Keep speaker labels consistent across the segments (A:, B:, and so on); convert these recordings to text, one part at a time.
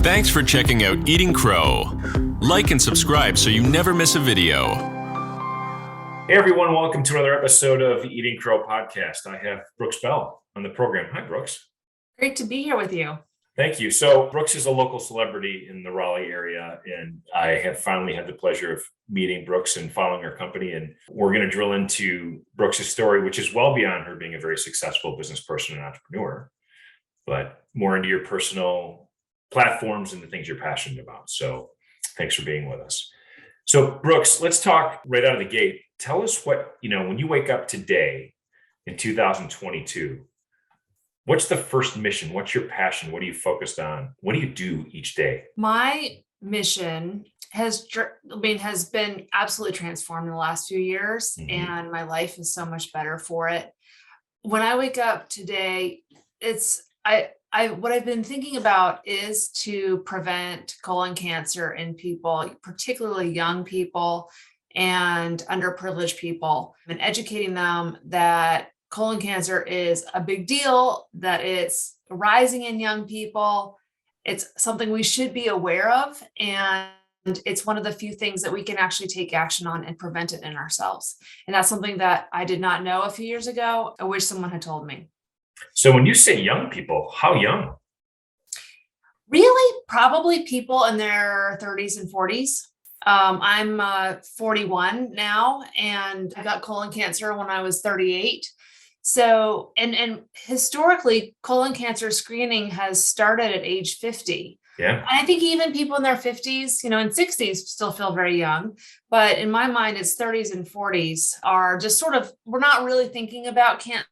A: Thanks for checking out Eating Crow. Like and subscribe so you never miss a video.
B: Hey everyone, welcome to another episode of the Eating Crow podcast. I have Brooks Bell on the program. Hi, Brooks.
C: Great to be here with you.
B: Thank you. So Brooks is a local celebrity in the Raleigh area, and I have finally had the pleasure of meeting Brooks and following her company. And we're going to drill into Brooks' story, which is well beyond her being a very successful business person and entrepreneur, but more into your personal platforms and the things you're passionate about. So thanks for being with us. So Brooks, let's talk right out of the gate. Tell us what, when you wake up today in 2022, what's the first mission? What's your passion? What are you focused on? What do you do each day?
C: My mission has been absolutely transformed in the last few years, and my life is so much better for it. When I wake up today, what I've been thinking about is to prevent colon cancer in people, particularly young people and underprivileged people, and educating them that colon cancer is a big deal, that it's rising in young people. It's something we should be aware of. And it's one of the few things that we can actually take action on and prevent it in ourselves. And that's something that I did not know a few years ago. I wish someone had told me.
B: So when you say young people, how young?
C: Really, probably people in their 30s and 40s. I'm 41 now, and I got colon cancer when I was 38. So, and historically, colon cancer screening has started at age 50.
B: Yeah.
C: And I think even people in their 50s, and 60s still feel very young. But in my mind, it's 30s and 40s are just we're not really thinking about cancer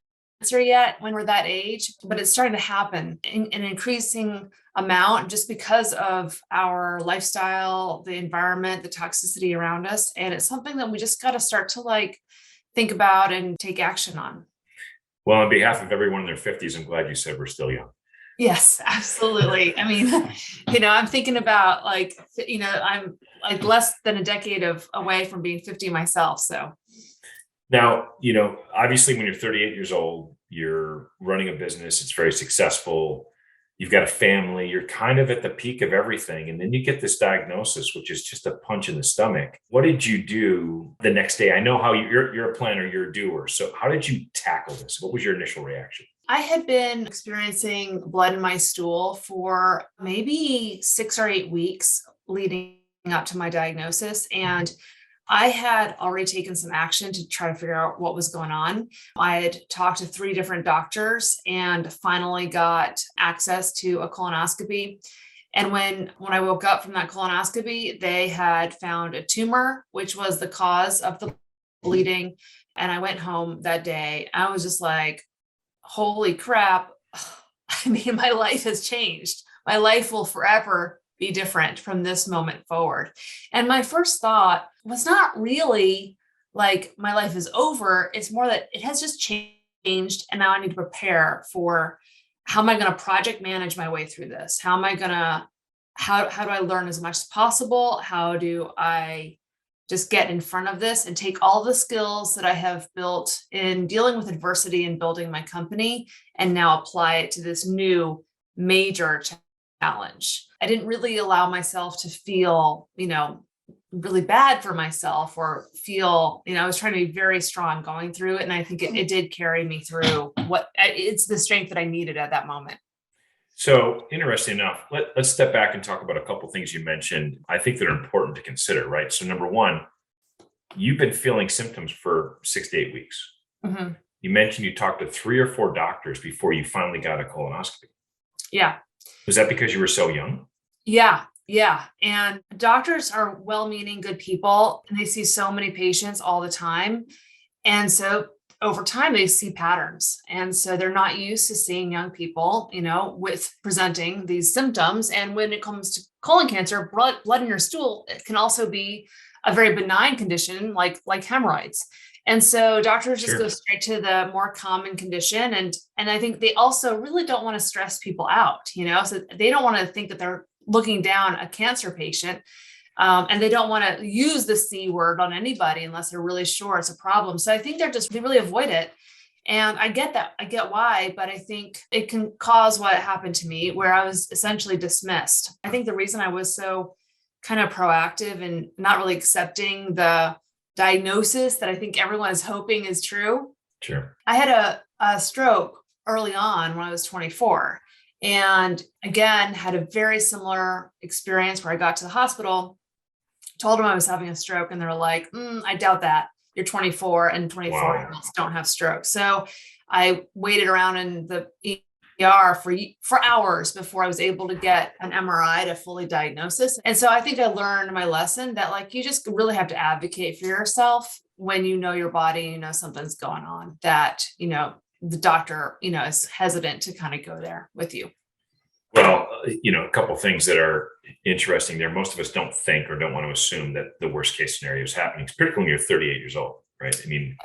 C: yet when we're that age, but it's starting to happen in an increasing amount just because of our lifestyle, the environment, the toxicity around us. And it's something that we just got to start to think about and take action on.
B: Well, on behalf of everyone in their 50s, I'm glad you said we're still young.
C: Yes, absolutely. I mean, I'm thinking about I'm less than a decade away from being 50 myself. So
B: now, obviously when you're 38 years old, you're running a business. It's very successful. You've got a family. You're kind of at the peak of everything. And then you get this diagnosis, which is just a punch in the stomach. What did you do the next day? I know how you're a planner, you're a doer. So how did you tackle this? What was your initial reaction?
C: I had been experiencing blood in my stool for maybe 6 or 8 weeks leading up to my diagnosis. And I had already taken some action to try to figure out what was going on. I had talked to 3 different doctors and finally got access to a colonoscopy. And when I woke up from that colonoscopy, they had found a tumor, which was the cause of the bleeding. And I went home that day. I was just like, holy crap. I mean, my life has changed. My life will forever be different from this moment forward. And my first thought was not really like my life is over. It's more that it has just changed. And now I need to prepare for how am I going to project manage my way through this? How do I learn as much as possible? How do I just get in front of this and take all the skills that I have built in dealing with adversity and building my company and now apply it to this new major challenge? I didn't really allow myself to feel, really bad for myself or feel, I was trying to be very strong going through it. And I think it did carry me through it's the strength that I needed at that moment.
B: So interesting enough, let's step back and talk about a couple of things you mentioned. I think that are important to consider, right? So number one, you've been feeling symptoms for 6 to 8 weeks.
C: Mm-hmm.
B: You mentioned you talked to 3 or 4 doctors before you finally got a colonoscopy.
C: Yeah.
B: Was that because you were so young?
C: Yeah. And doctors are well-meaning, good people, and they see so many patients all the time. And so over time, they see patterns. And so they're not used to seeing young people, with presenting these symptoms. And when it comes to colon cancer, blood in your stool, it can also be a very benign condition like hemorrhoids. And so doctors just go straight to the more common condition. And I think they also really don't want to stress people out, so they don't want to think that they're looking down a cancer patient. And they don't want to use the C word on anybody unless they're really sure it's a problem. So I think they really avoid it. And I get that. I get why, but I think it can cause what happened to me, where I was essentially dismissed. I think the reason I was so kind of proactive and not really accepting the diagnosis that I think everyone is hoping is true.
B: Sure.
C: I had a stroke early on when I was 24. And again, had a very similar experience where I got to the hospital, told them I was having a stroke, and they were like, I doubt that. You're 24 and 24-year-olds don't have strokes. So I waited around in the ER for hours before I was able to get an MRI to fully diagnosis. And so I think I learned my lesson that like, you just really have to advocate for yourself when you know your body, you know, something's going on, that, you know, the doctor, you know, is hesitant to kind of go there with you.
B: Well, you know, a couple of things that are interesting there. Most of us don't think or don't want to assume that the worst case scenario is happening, particularly when you're 38 years old, right? I mean,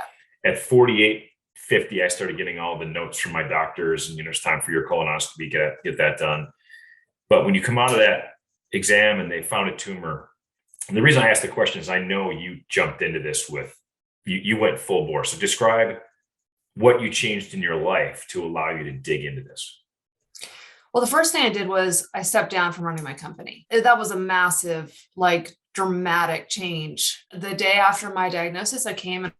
B: at 48, 50, I started getting all the notes from my doctors, and, you know, it's time for your colonoscopy, get that done. But when you come out of that exam and they found a tumor, and the reason I asked the question is I know you jumped into this with, you went full bore. So describe what you changed in your life to allow you to dig into this.
C: Well, the first thing I did was I stepped down from running my company. That was a massive, like, dramatic change. The day after my diagnosis, I came and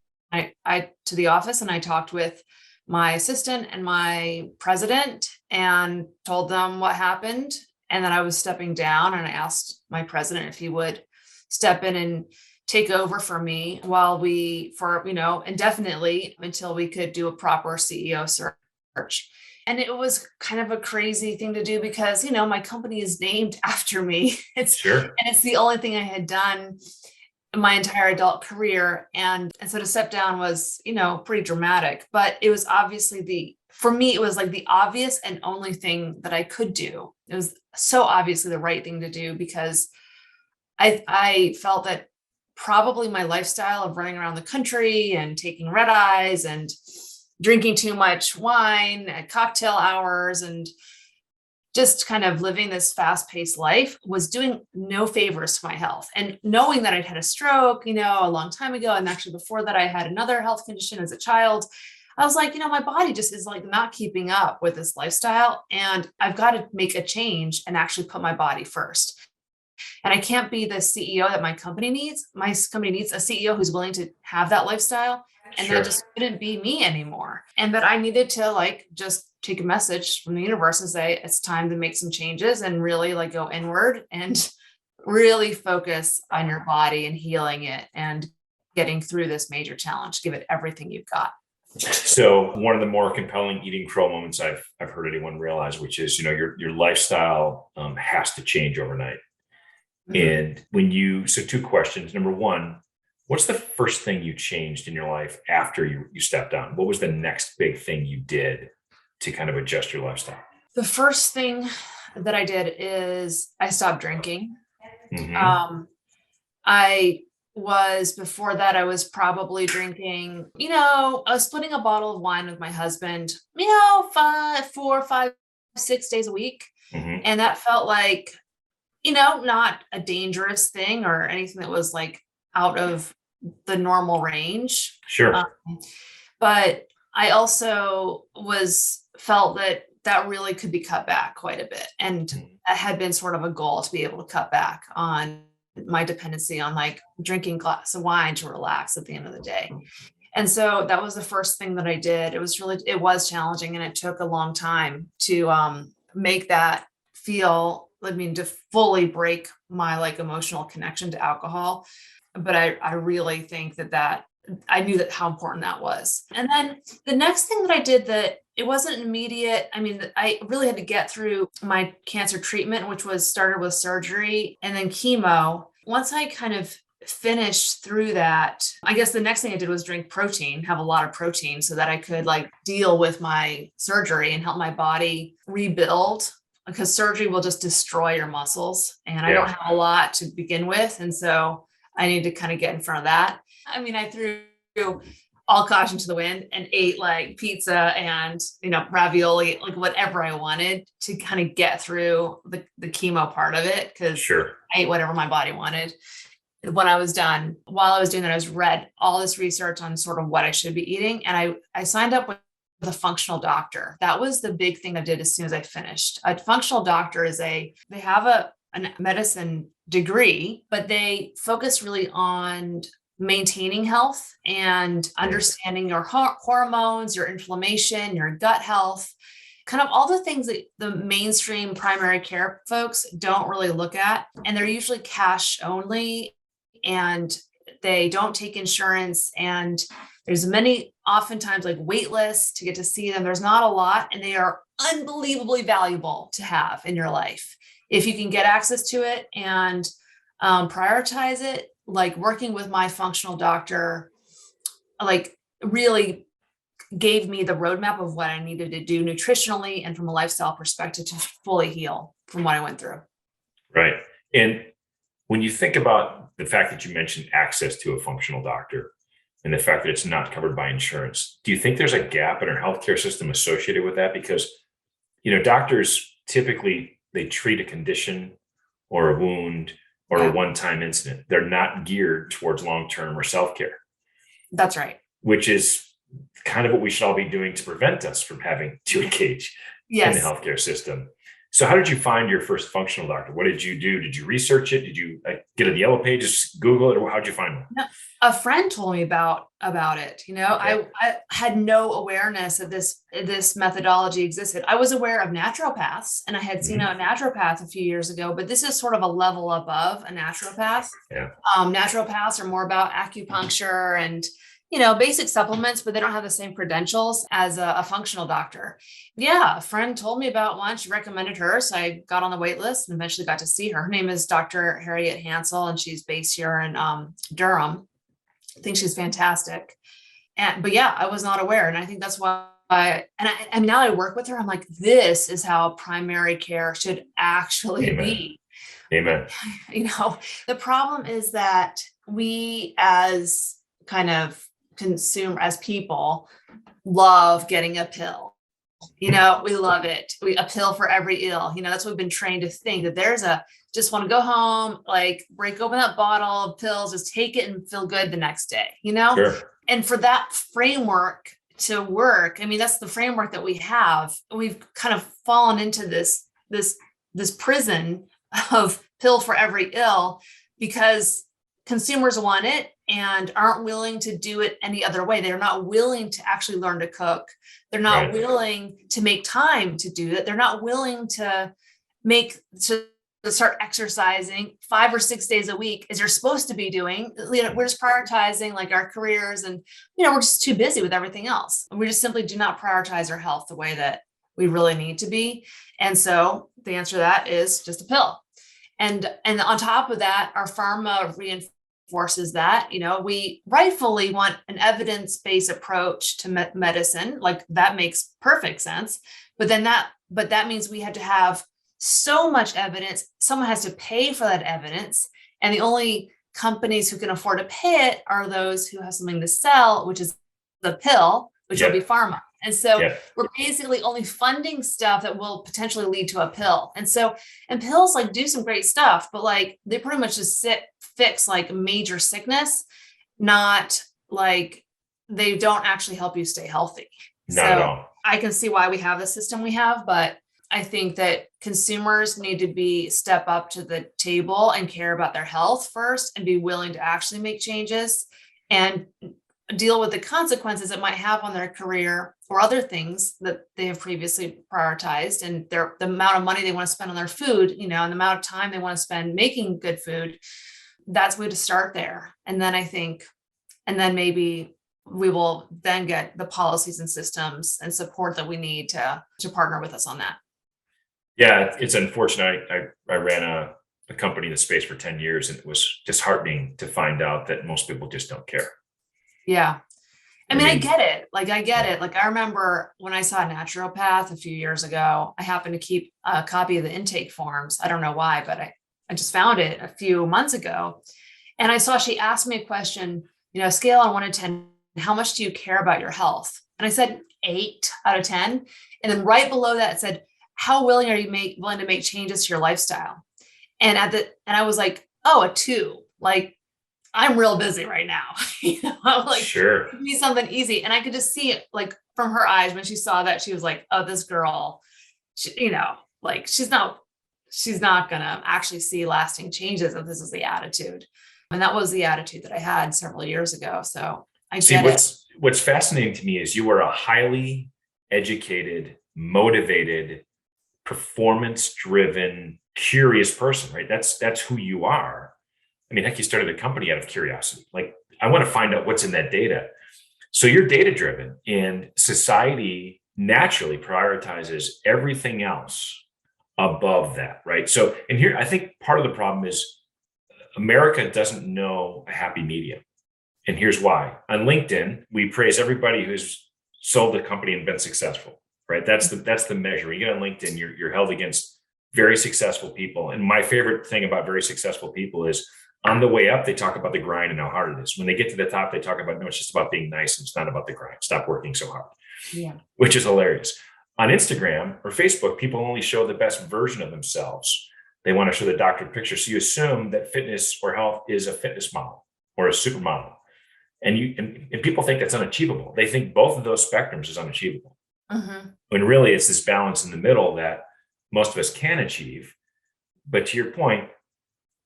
C: I to the office and I talked with my assistant and my president and told them what happened, and that I was stepping down. And I asked my president if he would step in and take over for me while indefinitely, until we could do a proper CEO search. And it was kind of a crazy thing to do because, you know, my company is named after me. It's the only thing I had done in my entire adult career. And so to step down was, you know, pretty dramatic, but it was obviously for me, it was like the obvious and only thing that I could do. It was so obviously the right thing to do because I felt that probably my lifestyle of running around the country and taking red eyes and drinking too much wine at cocktail hours and just kind of living this fast-paced life was doing no favors to my health. And knowing that I'd had a stroke, you know, a long time ago, and actually before that I had another health condition as a child, I was like, you know, my body just is like not keeping up with this lifestyle, and I've got to make a change and actually put my body first. And I can't be the CEO that my company needs. My company needs a CEO who's willing to have that lifestyle. And that just couldn't be me anymore. And that I needed to like just take a message from the universe and say, it's time to make some changes and really like go inward and really focus on your body and healing it and getting through this major challenge. Give it everything you've got.
B: So one of the more compelling eating crow moments I've heard anyone realize, which is, you know, your lifestyle has to change overnight. And so two questions. Number one, what's the first thing you changed in your life after you stepped down? What was the next big thing you did to kind of adjust your lifestyle?
C: The first thing that I did is I stopped drinking. Before that, I was probably drinking, you know, I was splitting a bottle of wine with my husband, you know, 4, 5, 6 days a week. And that felt like, you know, not a dangerous thing or anything that was like out of the normal range. But I also felt that really could be cut back quite a bit. And that had been sort of a goal to be able to cut back on my dependency on like drinking a glass of wine to relax at the end of the day. And so that was the first thing that I did. It was challenging, and it took a long time to make that to fully break my like emotional connection to alcohol. But I really think that I knew how important that was. And then the next thing that I did, that it wasn't immediate. I mean, I really had to get through my cancer treatment, which started with surgery and then chemo. Once I kind of finished through that, I guess the next thing I did was drink protein, have a lot of protein so that I could like deal with my surgery and help my body rebuild, because surgery will just destroy your muscles. And I don't have a lot to begin with. And so I need to kind of get in front of that. I mean, I threw all caution to the wind and ate like pizza and, you know, ravioli, like whatever I wanted to kind of get through the chemo part of it. Cause I ate whatever my body wanted. When I was done, while I was doing that, I read all this research on sort of what I should be eating. And I signed up with a functional doctor. That was the big thing I did as soon as I finished. A functional doctor they have a medicine degree, but they focus really on maintaining health and understanding your hormones, your inflammation, your gut health, kind of all the things that the mainstream primary care folks don't really look at. And they're usually cash only, and they don't take insurance. And there's oftentimes like wait lists to get to see them. There's not a lot, and they are unbelievably valuable to have in your life. If you can get access to it and prioritize it, like working with my functional doctor, like really gave me the roadmap of what I needed to do nutritionally and from a lifestyle perspective to fully heal from what I went through.
B: Right. And when you think about the fact that you mentioned access to a functional doctor and the fact that it's not covered by insurance, do you think there's a gap in our healthcare system associated with that? Because, doctors typically, they treat a condition or a wound or a one-time incident. They're not geared towards long-term or self-care.
C: That's right.
B: Which is kind of what we should all be doing to prevent us from having to engage in the healthcare system. So how did you find your first functional doctor? What did you do? Did you research it? Did you get on the yellow pages, Google it, or how'd you find one?
C: No, a friend told me about it. Okay. I had no awareness that this methodology existed. I was aware of naturopaths, and I had seen a naturopath a few years ago, but this is sort of a level above a naturopath. Yeah. Naturopaths are more about acupuncture and basic supplements, but they don't have the same credentials as a functional doctor. Yeah. A friend told me about one. She recommended her. So I got on the wait list and eventually got to see her. Her name is Dr. Harriet Hansel, and she's based here in Durham. I think she's fantastic. But yeah, I was not aware. And I think that's why and now I work with her. I'm like, this is how primary care should actually be.
B: Amen.
C: The problem is that we as kind of as people love getting a pill. We love it. A pill for every ill. That's what we've been trained to think, that just want to go home, like break open that bottle of pills, just take it and feel good the next day, Sure. And for that framework to work, that's the framework that we have. We've kind of fallen into this prison of pill for every ill because consumers want it and aren't willing to do it any other way. They're not willing to actually learn to cook. They're not willing to make time to do it. They're not willing to start exercising 5 or 6 days a week as you're supposed to be doing. We're just prioritizing like our careers, and we're just too busy with everything else. We just simply do not prioritize our health the way that we really need to be. And so the answer to that is just a pill. And on top of that, our pharma reinforces that, we rightfully want an evidence-based approach to medicine. Like that makes perfect sense. But that means we have to have so much evidence. Someone has to pay for that evidence. And the only companies who can afford to pay it are those who have something to sell, which is the pill, which will be pharma. And so we're basically only funding stuff that will potentially lead to a pill. And pills like do some great stuff, but like they pretty much just fix like major sickness, not like they don't actually help you stay healthy.
B: Not at all.
C: I can see why we have the system we have, but I think that consumers need to step up to the table and care about their health first and be willing to actually make changes and deal with the consequences it might have on their career or other things that they have previously prioritized, and the amount of money they want to spend on their food, and the amount of time they want to spend making good food. That's way to start there. And then maybe we will then get the policies and systems and support that we need to partner with us on that.
B: Yeah, it's unfortunate. I ran a company in the space for 10 years, and it was disheartening to find out that most people just don't care.
C: Yeah. I get it. I get it. I remember when I saw a naturopath a few years ago, I happened to keep a copy of the intake forms. I don't know why, but I just found it a few months ago. And I saw she asked me a question, scale on 1 to 10, how much do you care about your health? And I said 8 out of 10. And then right below that it said, how willing are you willing to make changes to your lifestyle? And I was like, oh, a 2. I'm real busy right now. Sure. Give me something easy. And I could just see it from her eyes when she saw that, she was like, oh, this girl, like she's not gonna actually see lasting changes if this is the attitude. And that was the attitude that I had several years ago. So I
B: See,
C: get it.
B: what's fascinating to me is you are a highly educated, motivated, performance-driven, curious person, right? That's who you are. I mean, heck, you started a company out of curiosity. Like, I want to find out what's in that data. So you're data-driven, and society naturally prioritizes everything else above that, right? So, and here, I think part of the problem is America doesn't know a happy medium. And here's why. On LinkedIn, we praise everybody who's sold a company and been successful, right? That's the measure. When you get on LinkedIn, you're held against very successful people. And my favorite thing about very successful people is on the way up, they talk about the grind and how hard it is. When they get to the top, they talk about, no, it's just about being nice. And it's not about the grind. Stop working so hard.
C: Yeah.
B: Which is hilarious. On Instagram or Facebook, people only show the best version of themselves. They want to show the doctored picture. So you assume that fitness or health is a fitness model or a supermodel. And people think that's unachievable. They think both of those spectrums is unachievable. When really it's this balance in the middle that most of us can achieve. But to your point,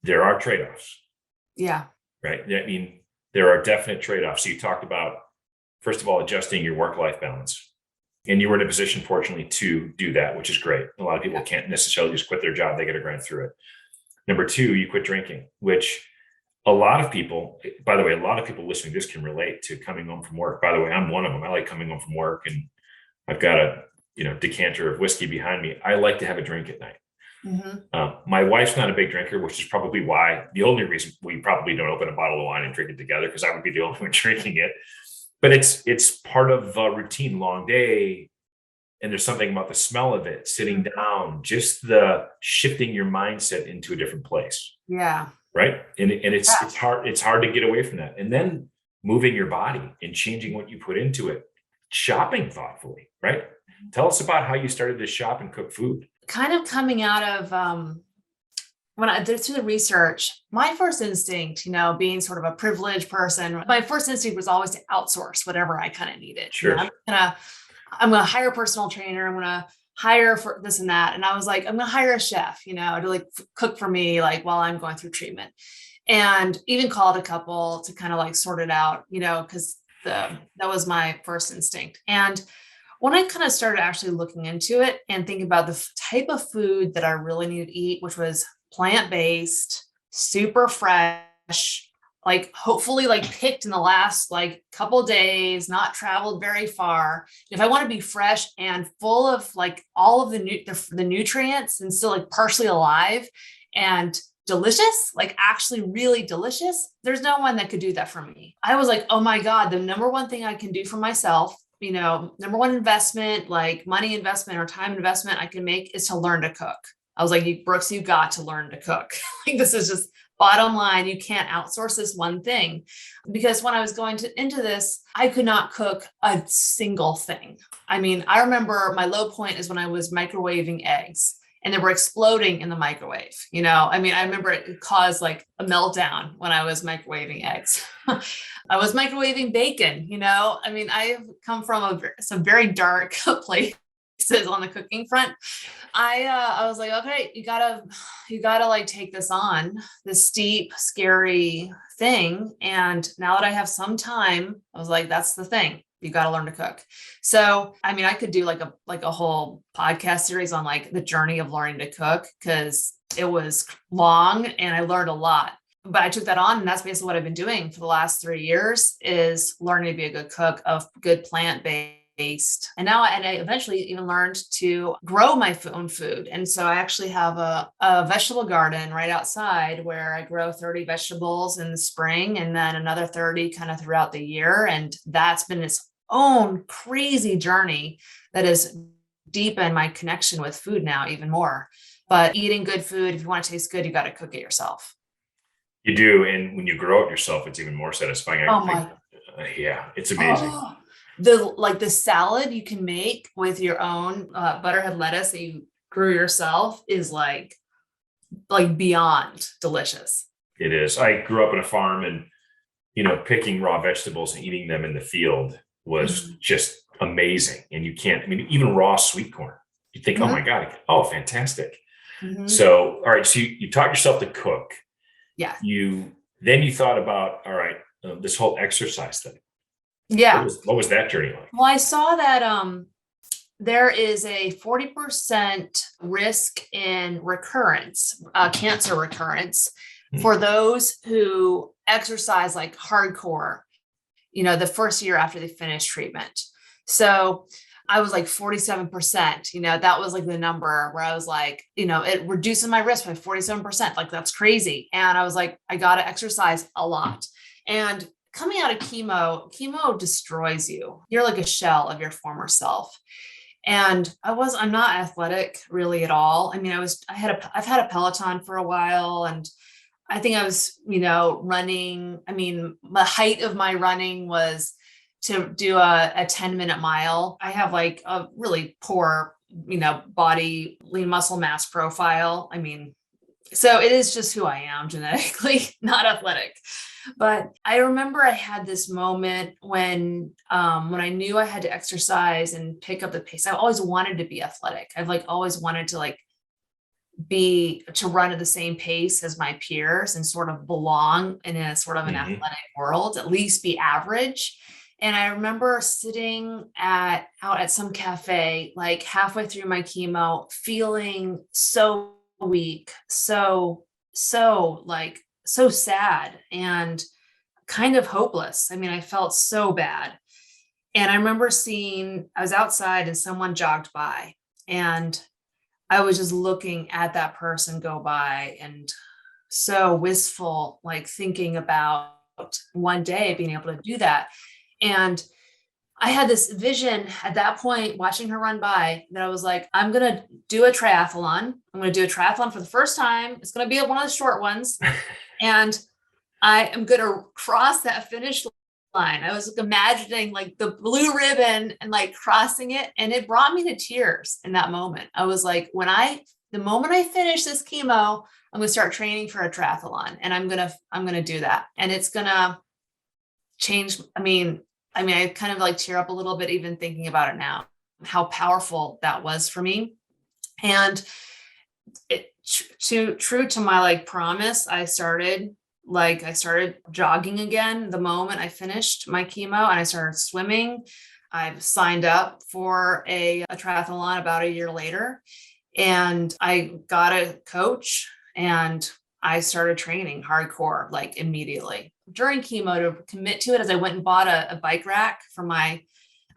B: there are trade-offs.
C: Yeah.
B: Right. I mean, there are definite trade-offs. So you talked about, first of all, adjusting your work-life balance. And you were in a position, fortunately, to do that, which is great. A lot of people can't necessarily just quit their job. They got to grind through it. Number two, you quit drinking, which a lot of people, by the way, a lot of people listening to this can relate to coming home from work. By the way, I'm one of them. I like coming home from work and I've got a decanter of whiskey behind me. I like to have a drink at night. My wife's not a big drinker, which is probably why the only reason we probably don't open a bottle of wine and drink it together, because I would be the only one drinking it. But it's part of a routine, long day. And there's something about the smell of it, sitting down, just the shifting your mindset into a different place.
C: Yeah.
B: Right. And it's hard to get away from that. And then moving your body and changing what you put into it, shopping thoughtfully, right? Tell us about how you started to shop and cook food.
C: Kind of coming out of when I did through the research, my first instinct, being sort of a privileged person, my first instinct was always to outsource whatever I kind of needed.
B: Sure.
C: I'm gonna hire a personal trainer. I'm gonna hire for this and that. And I was like, I'm gonna hire a chef, to like cook for me, like while I'm going through treatment, and even called a couple to kind of like sort it out, because that was my first instinct. And when I kind of started actually looking into it and thinking about the type of food that I really needed to eat, which was plant-based, super fresh, like hopefully like picked in the last like couple days, not traveled very far. If I want to be fresh and full of like all of the nutrients and still like partially alive and delicious, like actually really delicious, there's no one that could do that for me. I was like, oh my God, the number one thing I can do for myself, number one investment, like money investment or time investment I can make, is to learn to cook. I was like, Brooks, you got to learn to cook. Like, this is just bottom line. You can't outsource this one thing. Because when I was going into this, I could not cook a single thing. I mean, I remember my low point is when I was microwaving eggs and they were exploding in the microwave. I remember it caused like a meltdown when I was microwaving eggs. I was microwaving bacon, I've come from some very dark places on the cooking front. I was like, okay, you gotta like take this on, this steep, scary thing. And now that I have some time, I was like, that's the thing. You got to learn to cook. So, I could do like a whole podcast series on like the journey of learning to cook, because it was long and I learned a lot. But I took that on, and that's basically what I've been doing for the last 3 years, is learning to be a good cook of good plant-based. And I eventually even learned to grow my own food. And so I actually have a vegetable garden right outside where I grow 30 vegetables in the spring and then another 30 kind of throughout the year. And that's been its own crazy journey that has deepened my connection with food now even more. But eating good food, if you want to taste good, you got to cook it yourself.
B: You do. And when you grow it yourself, it's even more satisfying. Yeah, it's amazing.
C: Oh, the salad you can make with your own butterhead lettuce that you grew yourself is like beyond delicious.
B: It is. I grew up on a farm, and picking raw vegetables and eating them in the field was just amazing. And you can't, I mean, even raw sweet corn, you think, oh my God, oh, fantastic. So, all right. So you taught yourself to cook.
C: Yeah.
B: Then you thought about, all right, this whole exercise thing.
C: Yeah.
B: What was that journey like?
C: Well, I saw that there is a 40% risk in recurrence, cancer recurrence, for those who exercise like hardcore, the first year after they finish treatment. So I was like 47%, that was like the number where I was like, it reduces my risk by 47%. Like, that's crazy. And I was like, I got to exercise a lot. And coming out of chemo destroys you. You're like a shell of your former self. And I'm not athletic really at all. I mean, I've had a Peloton for a while, and I think I was, running. I mean, the height of my running was to do a 10-minute mile. I have like a really poor, body, lean muscle mass profile. I mean, so it is just who I am genetically, not athletic. But I remember I had this moment when I knew I had to exercise and pick up the pace. I always wanted to be athletic. I've like always wanted to run at the same pace as my peers and sort of belong in a sort of an athletic world, at least be average. And I remember sitting out at some cafe, like halfway through my chemo, feeling so weak, so sad and kind of hopeless. I mean, I felt so bad. And I remember I was outside and someone jogged by, and I was just looking at that person go by and so wistful, like thinking about one day being able to do that. And I had this vision at that point, watching her run by, that I was like, I'm going to do a triathlon. I'm going to do a triathlon for the first time. It's going to be one of the short ones. And I am going to cross that finish line. I was imagining like the blue ribbon and like crossing it. And it brought me to tears in that moment. I was like, the moment I finish this chemo, I'm going to start training for a triathlon, and I'm going to do that. And it's going to change. I mean, I kind of like tear up a little bit, even thinking about it now, how powerful that was for me. And true to my like promise, I started jogging again the moment I finished my chemo, and I started swimming. I've signed up for a triathlon about a year later, and I got a coach and I started training hardcore, like immediately during chemo to commit to it. As I went and bought a bike rack I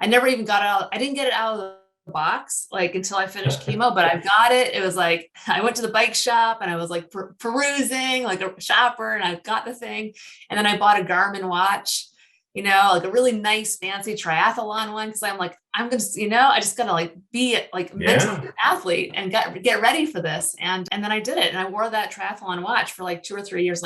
C: never even got it out. I didn't get it out of the box like until I finished chemo, but I got it. It was like, I went to the bike shop and I was like perusing like a shopper, and I got the thing. And then I bought a Garmin watch, like a really nice fancy triathlon one. Cause I'm like, I'm going to, I just got to like be like mentally an athlete and get ready for this. And then I did it. And I wore that triathlon watch for like 2 or 3 years.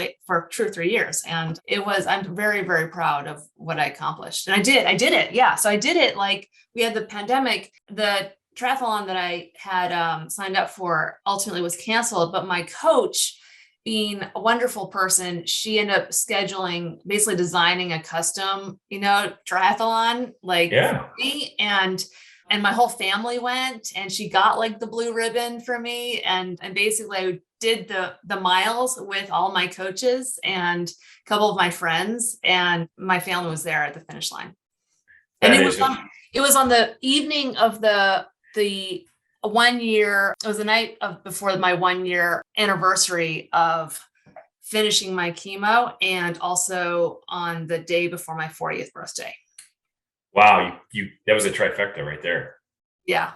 C: And I'm very, very proud of what I accomplished. And I did it. Yeah. So I did it. Like, we had the pandemic, the triathlon that I had signed up for ultimately was canceled, but my coach, being a wonderful person, she ended up basically designing a custom, triathlon, like for me, and my whole family went, and she got like the blue ribbon for me. And basically I did the miles with all my coaches and a couple of my friends, and my family was there at the finish line. And it was on the evening of the 1 year. It was the night before my 1 year anniversary of finishing my chemo, and also on the day before my 40th birthday.
B: Wow. That was a trifecta right there.
C: Yeah.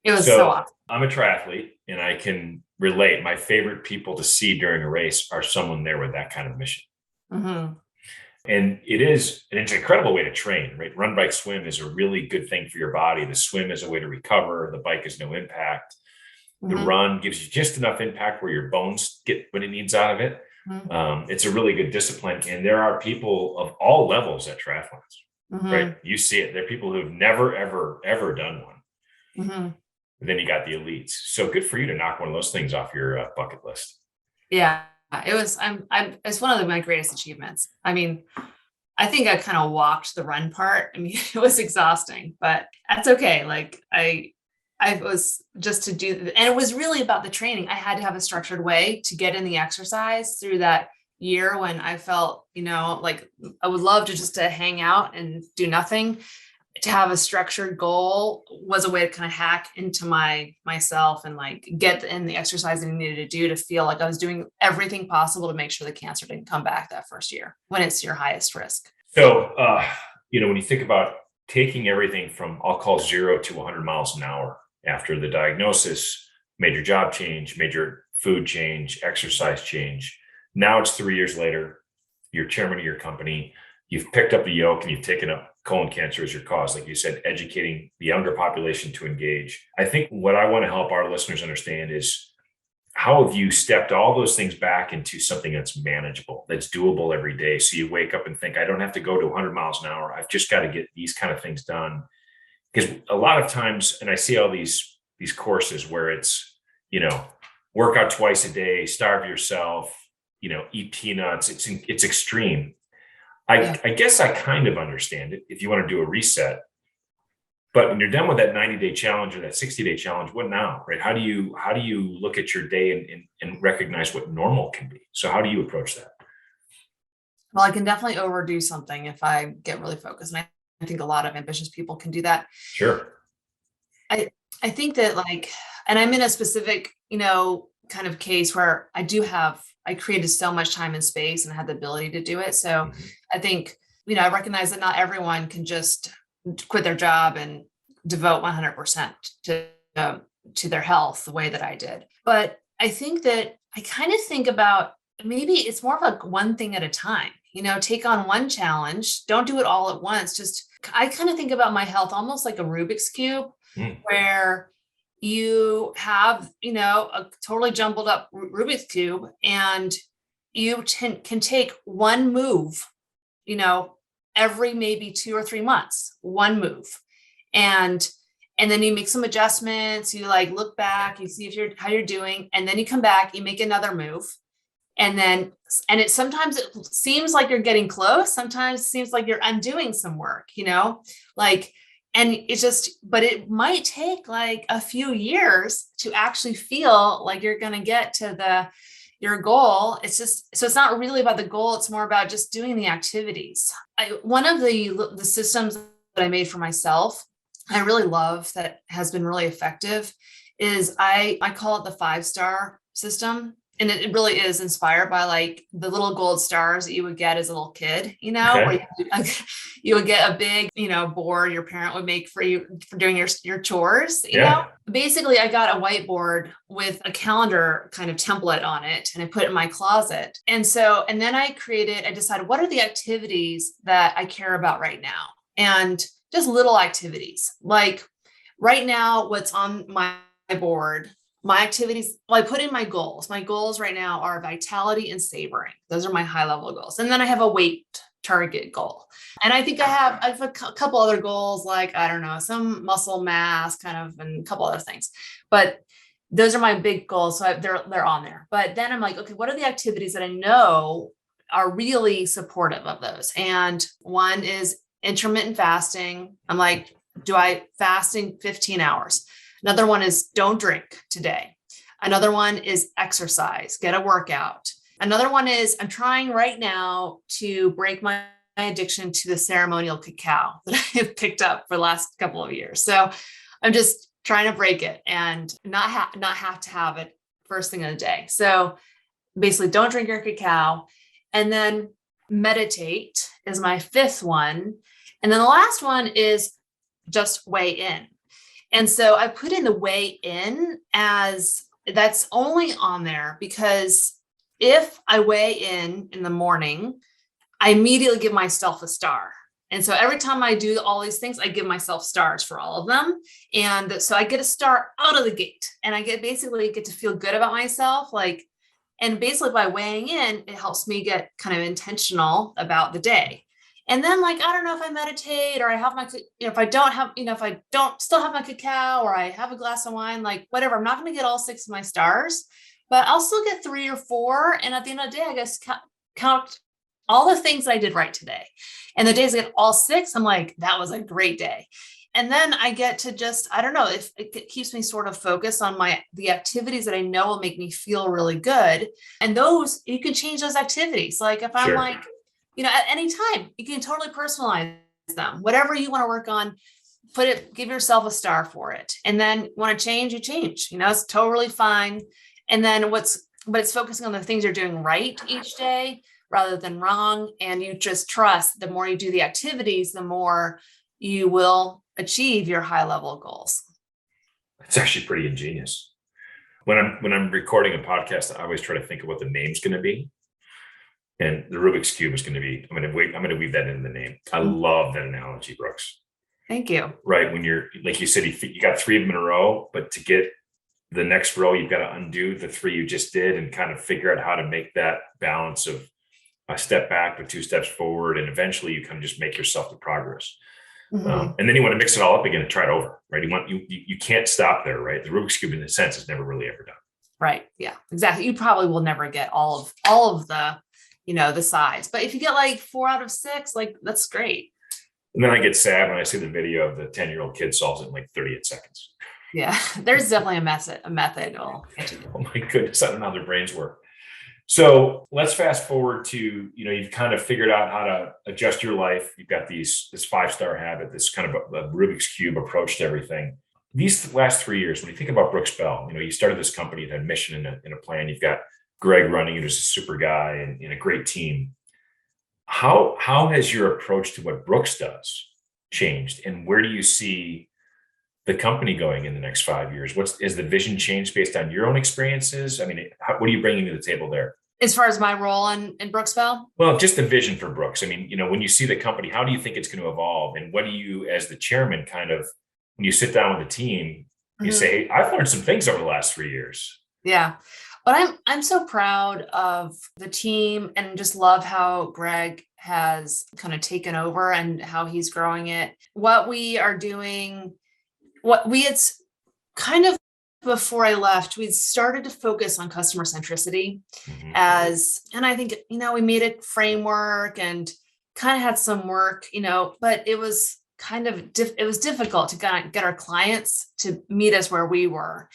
C: It was so awesome.
B: I'm a triathlete, and I can relate. My favorite people to see during a race are someone there with that kind of mission. Mm-hmm. And it's an incredible way to train, right? Run, bike, swim is a really good thing for your body. The swim is a way to recover. The bike is no impact. The run gives you just enough impact where your bones get what it needs out of it. It's a really good discipline. And there are people of all levels at triathlons, right? You see it. There are people who have never, ever, ever done one. And then you got the elites. So good for you to knock one of those things off your bucket list.
C: Yeah. It was, it's one of my greatest achievements. I mean, I think I kind of walked the run part. I mean, it was exhausting, but that's okay. Like I was just to do, and it was really about the training. I had to have a structured way to get in the exercise through that year when I felt, like I would love to just to hang out and do nothing. To have a structured goal was a way to kind of hack into myself and like get in the exercise that I needed to do to feel like I was doing everything possible to make sure the cancer didn't come back that first year when it's your highest risk.
B: So, when you think about taking everything from, I'll call 0 to 100 miles an hour after the diagnosis, major job change, major food change, exercise change. Now it's 3 years later, you're chairman of your company, you've picked up the yoke and you've taken up colon cancer as your cause. Like you said, educating the younger population to engage. I think what I want to help our listeners understand is how have you stepped all those things back into something that's manageable, that's doable every day? So you wake up and think, I don't have to go to 100 miles an hour. I've just got to get these kind of things done. Because a lot of times, and I see all these courses where it's, work out twice a day, starve yourself, eat peanuts. It's extreme. I guess I kind of understand it if you want to do a reset. But when you're done with that 90-day challenge or that 60-day challenge, what now, right? How do you look at your day and recognize what normal can be? So how do you approach that?
C: Well, I can definitely overdo something if I get really focused. And I think a lot of ambitious people can do that.
B: Sure.
C: I think that and I'm in a specific, kind of case where I created so much time and space and I had the ability to do it. So I think, I recognize that not everyone can just quit their job and devote 100% to their health the way that I did. But I think that I kind of think about maybe it's more of like one thing at a time, take on one challenge, don't do it all at once. I kind of think about my health almost like a Rubik's Cube where you have, a totally jumbled up Rubik's Cube and you can take one move, every maybe 2 or 3 months, one move. And then you make some adjustments, you look back, you see how you're doing, and then you come back, you make another move. And sometimes it seems like you're getting close. Sometimes it seems like you're undoing some work, and but it might take a few years to actually feel like you're going to get to your goal. So it's not really about the goal. It's more about just doing the activities. One of the systems that I made for myself, I really love that has been really effective is I call it the 5-star system. And it really is inspired by the little gold stars that you would get as a little kid,
B: Okay.
C: where you would get a big, board your parent would make for you for doing your chores, Basically, I got a whiteboard with a calendar kind of template on it and I put it in my closet. And then I decided what are the activities that I care about right now? And just little activities. Like right now, what's on my board, my activities, I put in my goals. My goals right now are vitality and savoring. Those are my high level goals. And then I have a weight target goal. And I think I have a couple other goals, some muscle mass kind of, and a couple other things, but those are my big goals. So they're on there, but then I'm okay, what are the activities that I know are really supportive of those? And one is intermittent fasting. I'm do I fasting 15 hours? Another one is don't drink today. Another one is exercise, get a workout. Another one is I'm trying right now to break my addiction to the ceremonial cacao that I have picked up for the last couple of years. So I'm just trying to break it and not have to have it first thing of the day. So basically don't drink your cacao. And then meditate is my 5th one. And then the last one is just weigh in. And so I put in the weigh in as that's only on there because if I weigh in the morning, I immediately give myself a star. And so every time I do all these things, I give myself stars for all of them. And so I get a star out of the gate and I get to feel good about myself. And basically by weighing in, it helps me get kind of intentional about the day. And then I don't know if I meditate or I have if I don't have, if I don't still have my cacao or I have a glass of wine, whatever, I'm not going to get all 6 of my stars, but I'll still get 3 or 4. And at the end of the day, I guess count all the things I did right today. And the days I get all 6, I'm like, that was a great day. And then I get to just, I don't know, if it keeps me sort of focused on the activities that I know will make me feel really good. And those, you can change those activities. Like if I'm
B: Sure.
C: like, at any time, you can totally personalize them. Whatever you want to work on, give yourself a star for it. And then want to change, you change, it's totally fine. And then but it's focusing on the things you're doing right each day rather than wrong. And you just trust the more you do the activities, the more you will achieve your high level goals.
B: It's actually pretty ingenious. When I'm recording a podcast, I always try to think of what the name's going to be. And the Rubik's Cube is going to be, I'm going to weave that in the name. I love that analogy, Brooks.
C: Thank you.
B: Right. When you're, like you said, you got 3 of them in a row, but to get the next row, you've got to undo the 3 you just did and kind of figure out how to make that balance of a step back with 2 steps forward. And eventually you kind of just make yourself the progress. And then you want to mix it all up again and try it over, right? You can't stop there, right? The Rubik's Cube in a sense is never really ever done.
C: Right. Yeah, exactly. You probably will never get all of the, the sides, but if you get like 4 out of 6, like that's great.
B: And then I get sad when I see the video of the 10-year-old kid solves it in like 38 seconds.
C: Yeah, there's definitely a method.
B: Oh my goodness, I don't know how their brains work. So let's fast forward to, you've kind of figured out how to adjust your life. You've got this 5-star habit, this kind of a Rubik's Cube approach to everything. These last 3 years, when you think about Brooks Bell, you started this company, it had a mission and a plan. You've got Greg running it, who's a super guy and a great team. How has your approach to what Brooks does changed? And where do you see the company going in the next 5 years? Is the vision changed based on your own experiences? I mean, what are you bringing to the table there?
C: As far as my role in Brooks Bell?
B: Well, just the vision for Brooks. I mean, when you see the company, how do you think it's going to evolve? And what do you, as the chairman, kind of, when you sit down with the team, you say, hey, I've learned some things over the last 3 years.
C: Yeah. But I'm so proud of the team and just love how Greg has kind of taken over and how he's growing it. What we are doing, it's kind of before I left, we started to focus on customer centricity and I think, we made a framework and kind of had some work, but it was kind of, it was difficult to get our clients to meet us where we were.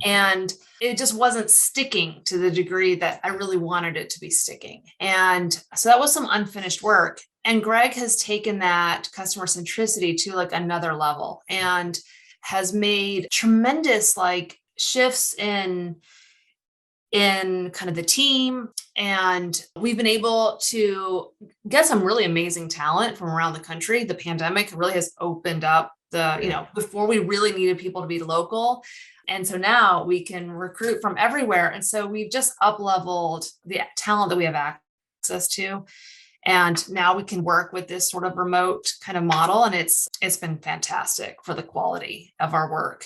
C: And it just wasn't sticking to the degree that I really wanted it to be sticking. And so that was some unfinished work. And Greg has taken that customer centricity to like another level and has made tremendous like shifts in kind of the team. And we've been able to get some really amazing talent from around the country. The pandemic really has opened up before we really needed people to be local. And so now we can recruit from everywhere. And so we've just up-leveled the talent that we have access to. And now we can work with this sort of remote kind of model. And it's been fantastic for the quality of our work.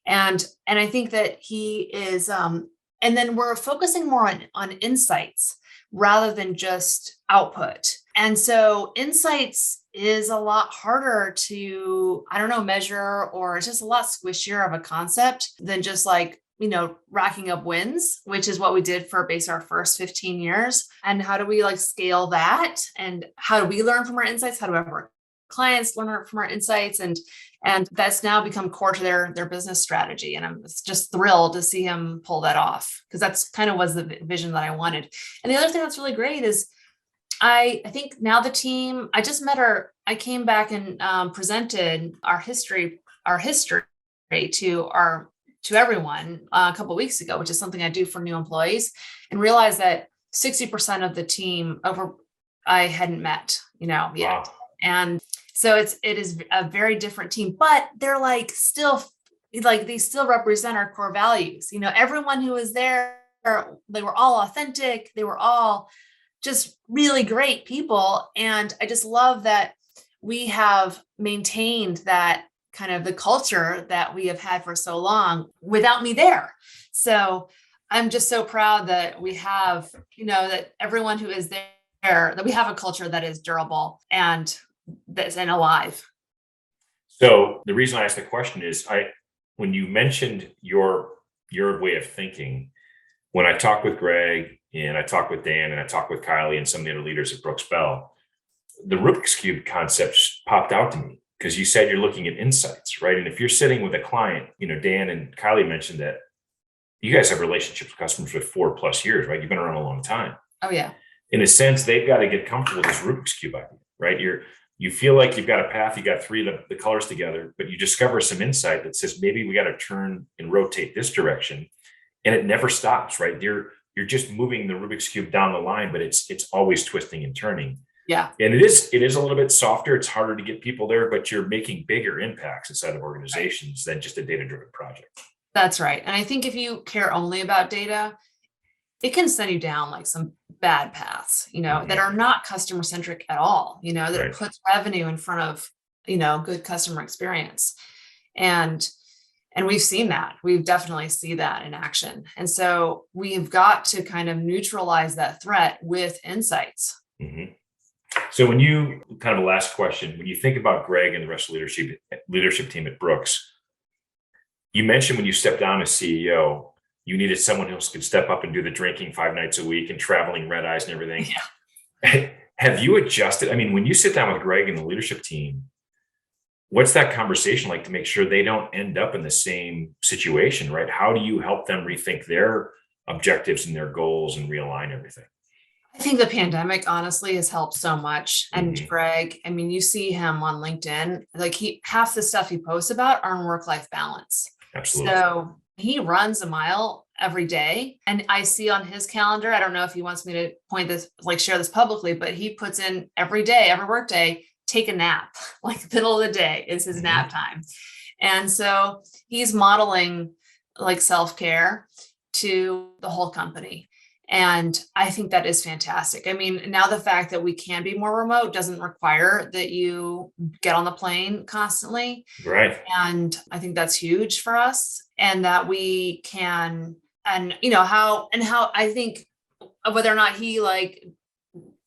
C: And I think that he is, and then we're focusing more on insights rather than just output. And so insights is a lot harder to, measure, or it's just a lot squishier of a concept than just like, racking up wins, which is what we did for our first 15 years. And how do we like scale that? And how do we learn from our insights? How do our clients learn from our insights? And that's now become core to their business strategy. And I'm just thrilled to see him pull that off, because that's kind of was the vision that I wanted. And the other thing that's really great is I think now the team, I just met her. I came back and presented our history to everyone a couple of weeks ago, which is something I do for new employees, and realized that 60% of the team I hadn't met, yet.
B: Wow.
C: And so it is a very different team, but they're like still like they still represent our core values. Everyone who was there, they were all authentic. They were all just really great people. And I just love that we have maintained that kind of the culture that we have had for so long without me there. So I'm just so proud that we have, that everyone who is there, that we have a culture that is durable and that's alive.
B: So the reason I asked the question is when you mentioned your way of thinking, when I talked with Greg, and I talked with Dan and I talked with Kylie and some of the other leaders at Brooks Bell, the Rubik's Cube concepts popped out to me because you said you're looking at insights, right? And if you're sitting with a client, Dan and Kylie mentioned that you guys have relationships with customers with 4+ years, right? You've been around a long time.
C: Oh, yeah.
B: In a sense, they've got to get comfortable with this Rubik's Cube idea, right? You feel like you've got a path, you got three of the colors together, but you discover some insight that says maybe we got to turn and rotate this direction, and it never stops, right? You're just moving the Rubik's Cube down the line, but it's always twisting and turning.
C: Yeah.
B: And it is a little bit softer. It's harder to get people there, but you're making bigger impacts inside of organizations than just a data-driven project.
C: That's right. And I think if you care only about data, it can send you down like some bad paths, that are not customer centric at all, that
B: Right.
C: it puts revenue in front of, good customer experience. And we've seen that. We've definitely seen that in action. And so we've got to kind of neutralize that threat with insights.
B: Mm-hmm. So when you kind of a last question, when you think about Greg and the rest of the leadership team at Brooks, you mentioned when you stepped down as CEO, you needed someone else who could step up and do the drinking 5 nights a week and traveling red eyes and everything. Yeah. Have you adjusted? I mean, when you sit down with Greg and the leadership team, what's that conversation like to make sure they don't end up in the same situation, right? How do you help them rethink their objectives and their goals and realign everything?
C: I think the pandemic honestly has helped so much. And Greg, I mean, you see him on LinkedIn, like half the stuff he posts about are on work-life balance.
B: Absolutely.
C: So he runs a mile every day. And I see on his calendar, I don't know if he wants me to share this publicly, but he puts in every day, every work day, take a nap, like middle of the day is his nap time. And so he's modeling like self-care to the whole company. And I think that is fantastic. I mean, now the fact that we can be more remote doesn't require that you get on the plane constantly.
B: Right.
C: And I think that's huge for us, and that we can, and how I think whether or not he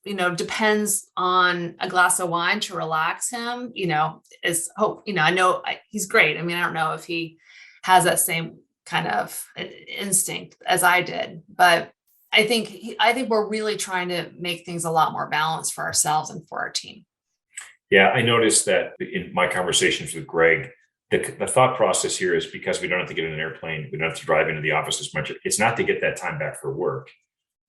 C: depends on a glass of wine to relax him, is hope, I know he's great. I mean, I don't know if he has that same kind of instinct as I did, but I think we're really trying to make things a lot more balanced for ourselves and for our team.
B: Yeah, I noticed that in my conversations with Greg, the thought process here is because we don't have to get in an airplane, we don't have to drive into the office as much. It's not to get that time back for work.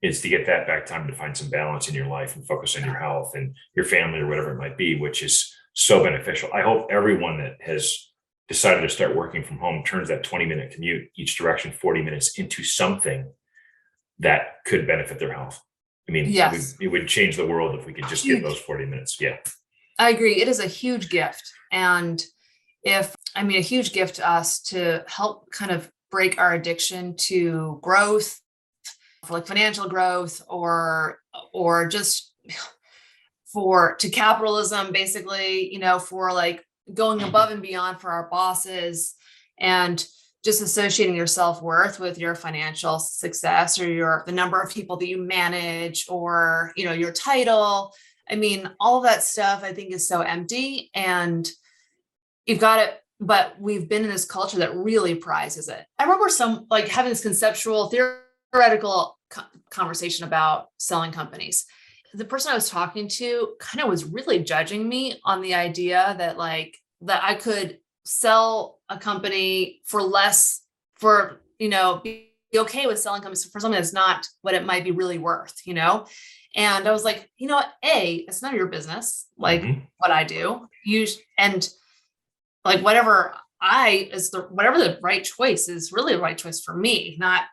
B: It's to get that back time to find some balance in your life and focus on your health and your family or whatever it might be, which is so beneficial. I hope everyone that has decided to start working from home turns that 20-minute commute each direction, 40 minutes into something that could benefit their health. I mean,
C: yes.
B: it would change the world if we could just get those 40 minutes. Yeah.
C: I agree. It is a huge gift. And a huge gift to us to help kind of break our addiction to growth, for like financial growth or just to capitalism, basically, for like going above and beyond for our bosses, and just associating your self-worth with your financial success or the number of people that you manage or, your title. I mean, all of that stuff I think is so empty, and you've got it, but we've been in this culture that really prizes it. I remember having this conceptual theoretical conversation about selling companies. The person I was talking to kind of was really judging me on the idea that that I could sell a company for less, be okay with selling companies for something that's not what it might be really worth, And I was like, it's none of your business, what I do. Whatever the right choice is really the right choice for me, not,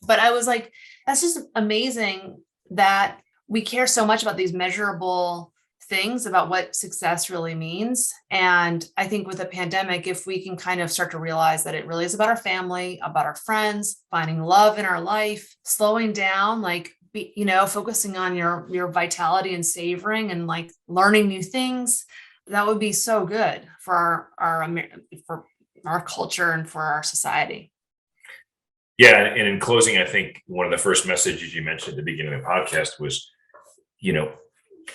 C: but I was like, that's just amazing that we care so much about these measurable things about what success really means. And I think with the pandemic, if we can kind of start to realize that it really is about our family, about our friends, finding love in our life, slowing down, focusing on your vitality and savoring and learning new things, that would be so good for our culture and for our society.
B: Yeah. And in closing, I think one of the first messages you mentioned at the beginning of the podcast was,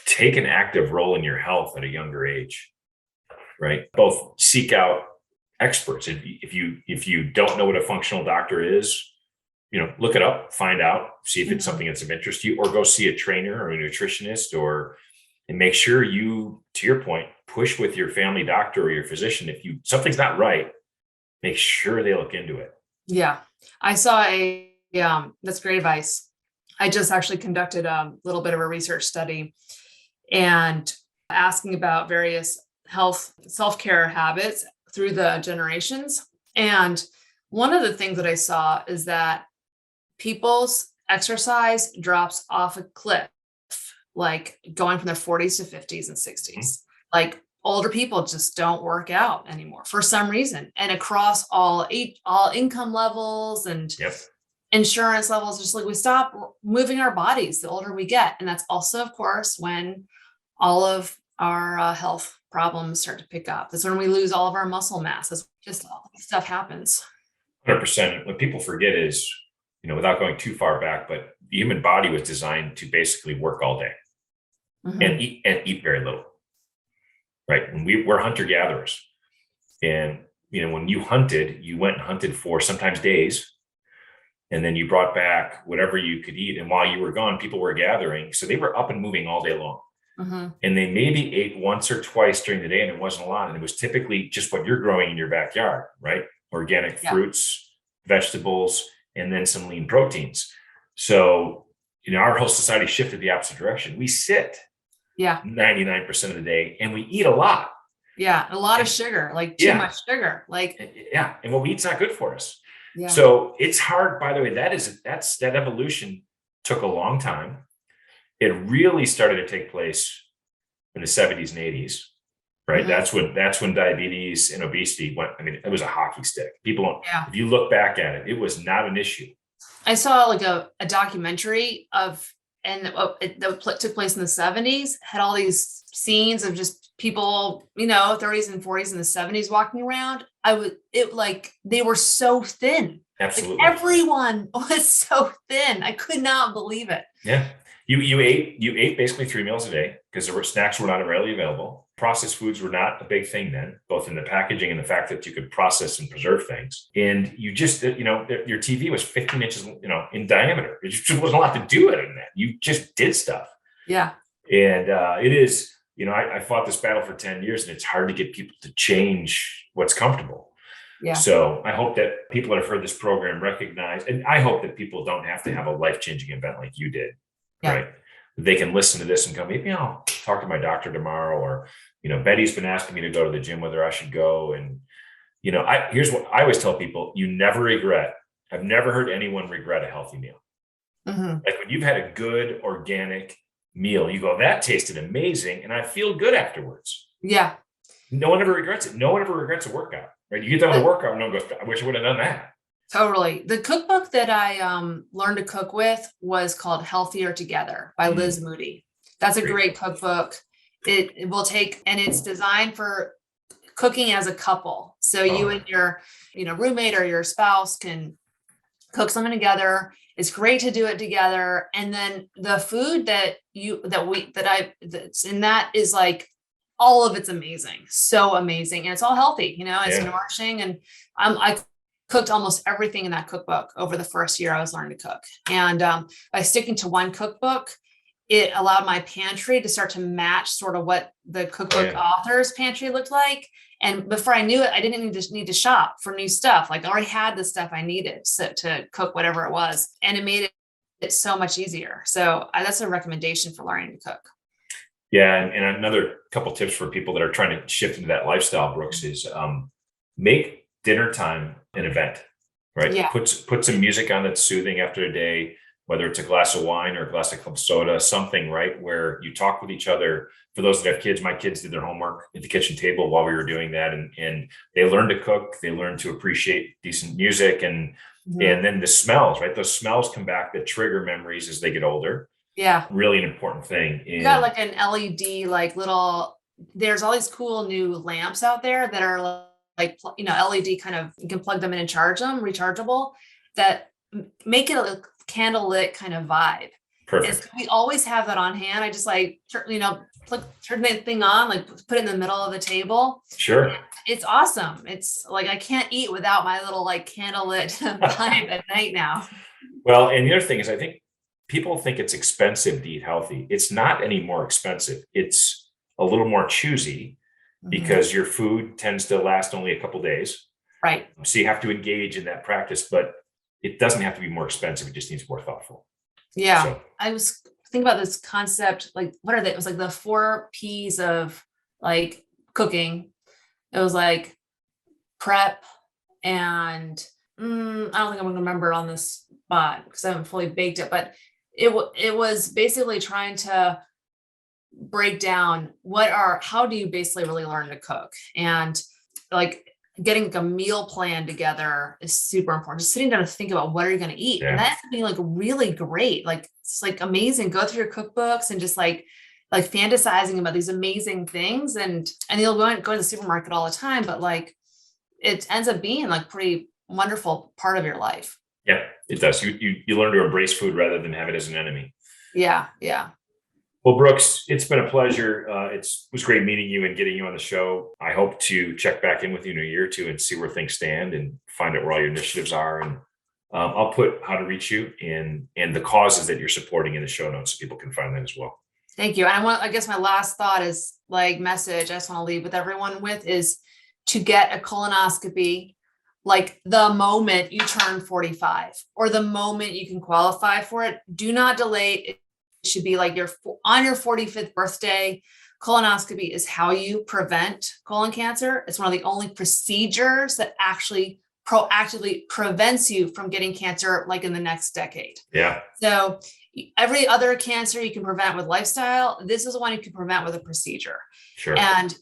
B: take an active role in your health at a younger age, right? Both seek out experts. If you don't know what a functional doctor is, look it up, find out, see if it's
C: Mhm.
B: something that's of interest to you, or go see a trainer or a nutritionist, and make sure you, to your point, push with your family doctor or your physician. If something's not right, make sure they look into it.
C: Yeah. I saw that's great advice. I just actually conducted a little bit of a research study and asking about various health self-care habits through the generations. And one of the things that I saw is that people's exercise drops off a cliff, like going from their 40s to 50s and 60s. Like older people just don't work out anymore for some reason. And across all income levels and
B: Yep.
C: insurance levels, just like we stop moving our bodies the older we get. And that's also, of course, when all of our health problems start to pick up. That's when we lose all of our muscle mass. That's just all this stuff happens.
B: 100%. What people forget is, without going too far back, but the human body was designed to basically work all day
C: Mhm.
B: and eat very little, right? And we're hunter gatherers, and when you hunted, you went and hunted for sometimes days, and then you brought back whatever you could eat. And while you were gone, people were gathering, so they were up and moving all day long.
C: Mhm.
B: And they maybe ate once or twice during the day, and it wasn't a lot. And it was typically just what you're growing in your backyard, right? Organic
C: Yeah.
B: fruits, vegetables, and then some lean proteins. So, our whole society shifted the opposite direction. We sit
C: Yeah.
B: 99% of the day and we eat a lot.
C: Yeah. A lot of sugar, like too
B: Yeah.
C: much sugar. Like,
B: Yeah. And what we eat's not good for us.
C: yeah.
B: So it's hard, by the way, that evolution took a long time. It really started to take place in the 70s and 80s, right?
C: Mhm.
B: That's when diabetes and obesity went. I mean, it was a hockey stick.
C: Yeah.
B: If you look back at it, it was not an issue.
C: I saw like a documentary that took place in the 70s, had all these scenes of just people, 30s and 40s and the 70s walking around. They were so thin. Like
B: Absolutely.
C: everyone was so thin. I could not believe it.
B: Yeah. You ate basically 3 meals a day because snacks were not readily available. Processed foods were not a big thing then, both in the packaging and the fact that you could process and preserve things. And you just, your TV was 15 inches, in diameter. It just wasn't a lot to do other than that. You just did stuff.
C: Yeah.
B: And it is, I fought this battle for 10 years, and it's hard to get people to change what's comfortable.
C: Yeah.
B: So I hope that people that have heard this program recognize, and I hope that people don't have to have a life-changing event like you did.
C: Yeah.
B: Right. They can listen to this and go, maybe I'll talk to my doctor tomorrow, or, Betty's been asking me to go to the gym, whether I should go. And, here's what I always tell people: you never regret. I've never heard anyone regret a healthy meal.
C: Mhm.
B: Like when you've had a good organic meal, you go, that tasted amazing, and I feel good afterwards.
C: Yeah.
B: No one ever regrets it. No one ever regrets a workout, right? You get done with a workout and no one goes, I wish I would have done that.
C: Totally. The cookbook that I learned to cook with was called Healthier Together by Liz Moody. That's a great cookbook. It will take, and it's designed for cooking as a couple. So you and your, roommate or your spouse can cook something together. It's great to do it together. And then the food that's in that is like, all of it's amazing. So amazing. And it's all healthy, it's nourishing. And I cooked almost everything in that cookbook over the first year I was learning to cook. And by sticking to one cookbook, it allowed my pantry to start to match sort of what the cookbook author's pantry looked like. And before I knew it, I didn't need to shop for new stuff. Like I already had the stuff I needed to cook whatever it was. And it made it so much easier. So that's a recommendation for learning to cook.
B: Yeah. And another couple tips for people that are trying to shift into that lifestyle, Brooks, is make dinner time an event, right?
C: Yeah.
B: Put some music on that's soothing after a day, whether it's a glass of wine or a glass of club soda, something, right? Where you talk with each other. For those that have kids, my kids did their homework at the kitchen table while we were doing that. And they learned to cook. They learned to appreciate decent music and then the smells, right? Those smells come back that trigger memories as they get older.
C: Yeah.
B: Really an important thing.
C: You got like an LED, there's all these cool new lamps out there that are LED kind of, you can plug them in and charge them, rechargeable, that make it a candlelit kind of vibe.
B: Perfect.
C: We always have that on hand. I just turn that thing on, put it in the middle of the table.
B: Sure.
C: It's awesome. It's like, I can't eat without my little candlelit vibe at night now.
B: Well, and the other thing is, I think people think it's expensive to eat healthy. It's not any more expensive. It's a little more choosy because your food tends to last only a couple days.
C: Right.
B: So you have to engage in that practice, but it doesn't have to be more expensive. It just needs more thoughtful.
C: Yeah.
B: So,
C: I was thinking about this concept, like, what are they? It was like the 4 P's of like cooking. It was like prep and I don't think I'm going to remember it on this spot because I haven't fully baked it, but it was basically trying to break down how do you basically really learn to cook, and like getting like a meal plan together is super important. Just sitting down to think about what are you going to eat, and that has to be like really great. Like it's like amazing. Go through your cookbooks and just like fantasizing about these amazing things, and you'll go to the supermarket all the time, but like it ends up being like pretty wonderful part of your life.
B: yeah, it does. You learn to embrace food rather than have it as an enemy.
C: Yeah.
B: Well, Brooks, it's been a pleasure. It was great meeting you and getting you on the show. I hope to check back in with you in a year or two and see where things stand and find out where all your initiatives are. And I'll put how to reach you and the causes that you're supporting in the show notes so people can find that as well.
C: Thank you. And I guess my last thought is like message I just want to leave with everyone with is to get a colonoscopy like the moment you turn 45 or the moment you can qualify for it. Do not delay. It should be like on your 45th birthday. Colonoscopy is how you prevent colon cancer. It's one of the only procedures that actually proactively prevents you from getting cancer like in the next decade.
B: Yeah.
C: So every other cancer you can prevent with lifestyle. This is the one you can prevent with a procedure.
B: Sure.
C: And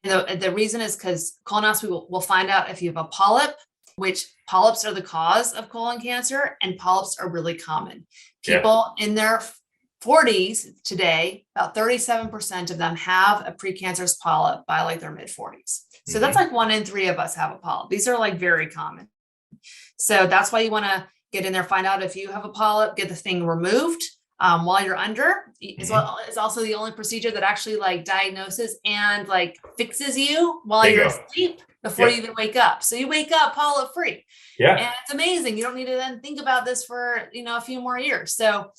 C: the reason is because colonoscopy will find out if you have a polyp, which polyps are the cause of colon cancer, and polyps are really common. People in their 40s today, about 37% of them have a precancerous polyp by like their mid 40s. So that's like 1 in 3 of us have a polyp. These are like very common. So that's why you want to get in there, find out if you have a polyp, get the thing removed while you're under. It's also the only procedure that actually like diagnoses and like fixes you while you're asleep before you even wake up. So you wake up polyp free.
B: Yeah.
C: And it's amazing. You don't need to then think about this for, a few more years. So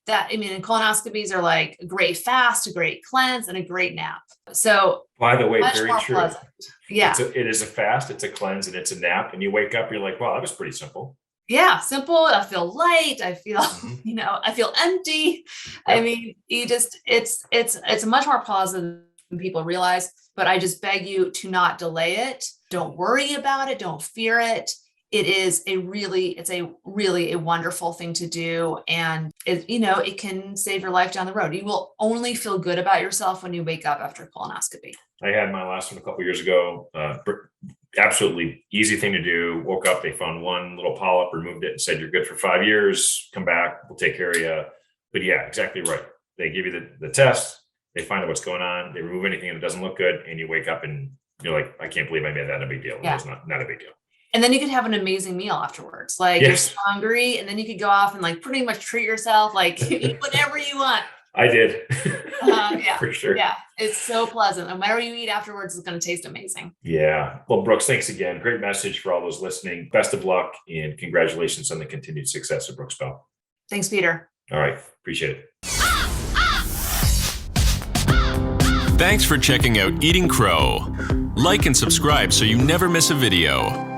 C: and colonoscopies are like a great fast, a great cleanse, and a great nap. So
B: by the way, very true.
C: Pleasant. Yeah.
B: It is a fast, it's a cleanse, and it's a nap. And you wake up, you're like, wow, that was pretty simple.
C: Yeah. Simple. I feel light. I feel, I feel empty. Yep. I mean, it's much more positive than people realize, but I just beg you to not delay it. Don't worry about it. Don't fear it. It's a really a wonderful thing to do. And it can save your life down the road. You will only feel good about yourself when you wake up after colonoscopy.
B: I had my last one a couple of years ago. Absolutely easy thing to do. Woke up, they found one little polyp, removed it and said, you're good for 5 years. Come back. We'll take care of you. But yeah, exactly right. They give you the test. They find out what's going on. They remove anything that doesn't look good. And you wake up and you're like, I can't believe I made that a big deal. Yeah. It was not a big deal. And
C: then you could have an amazing meal afterwards. Like you're so hungry, and then you could go off and like pretty much treat yourself, like eat whatever you want.
B: I did.
C: Yeah,
B: for sure.
C: Yeah, it's so pleasant. And whatever you eat afterwards is going to taste amazing.
B: Yeah. Well, Brooks, thanks again. Great message for all those listening. Best of luck and congratulations on the continued success of Brooks Bell.
C: Thanks, Peter.
B: All right. Appreciate it.
A: Thanks for checking out Eating Crow. Like and subscribe so you never miss a video.